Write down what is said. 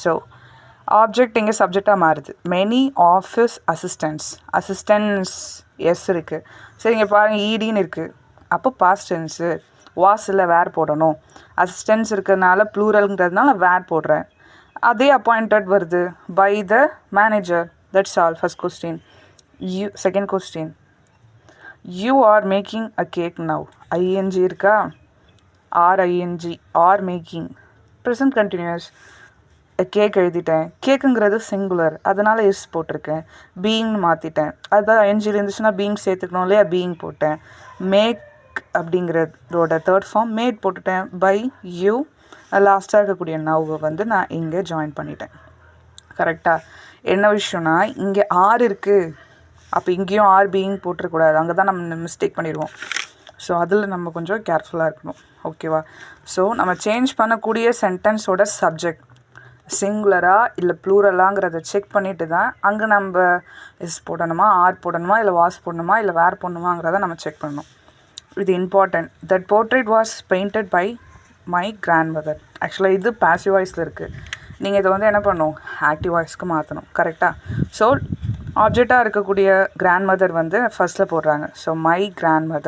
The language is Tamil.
ஸோ ஆப்ஜெக்ட் இங்கே சப்ஜெக்டாக மாறுது. மெனி ஆஃபீஸ் அசிஸ்டன்ஸ் எஸ் இருக்குது. சரி இங்கே பாருங்கள் ஈடின்னு இருக்குது. அப்போ பாஸ்ட் டென்ஸு. வாஸில் வேர் போடணும். அசிஸ்டன்ஸ் இருக்கிறதுனால ப்ளூரல்ங்கிறதுனால வேர் போடுறேன். அதே அப்பாயிண்டட் வருது by the manager. That's all. First question. Second question, you are making a cake now. ING இருக்கா? RING, are making, present continuous. Cake எழுதிட்டேன். கேக்குங்கிறது சிங்குலர், அதனால் எஸ் போட்டிருக்கேன். பீயிங்னு மாற்றிட்டேன். அதுதான் ஐஎன்ஜியில் இருந்துச்சுன்னா பீயிங் சேர்த்துக்கணும் இல்லையா? பீயிங் போட்டேன். மேக் அப்படிங்கிறதோட தேர்ட் ஃபார்ம் மேட் போட்டுட்டேன். பை யூ லாஸ்ட்டாக இருக்கக்கூடிய நவ்வை வந்து நான் இங்கே ஜாயின் பண்ணிட்டேன். கரெக்டாக? என்ன விஷயம்னா இங்கே ஆர் இருக்குது, அப்போ இங்கேயும் ஆர் பீயிங் போட்டுறக்கூடாது. அங்கே தான் நம்ம மிஸ்டேக் பண்ணிடுவோம். ஸோ அதில் நம்ம கொஞ்சம் கேர்ஃபுல்லாக இருக்கணும். ஓகேவா? ஸோ நம்ம சேஞ்ச் பண்ணக்கூடிய சென்டென்ஸோட சப்ஜெக்ட் சிங்குலரா இல்லை ப்ளூரலாங்கிறத செக் பண்ணிட்டு தான் அங்கே நம்ம எஸ் போடணுமா, ஆர் போடணுமா, இல்லை வாஸ் போடணுமா, இல்லை வேர் போடணுமாங்கிறத நம்ம செக் பண்ணணும். இது important. That portrait was painted by my grandmother. ஆக்சுவலாக இது பாசிவ் வாய்ஸில் இருக்குது. நீங்கள் இதை வந்து என்ன பண்ணணும்? ஆக்டிவ் வாய்ஸ்க்கு மாற்றணும். கரெக்டாக? ஸோ ஆப்ஜெக்டாக இருக்கக்கூடிய கிராண்ட் மதர் வந்து ஃபர்ஸ்ட்டில் போடுறாங்க. So my grand mother.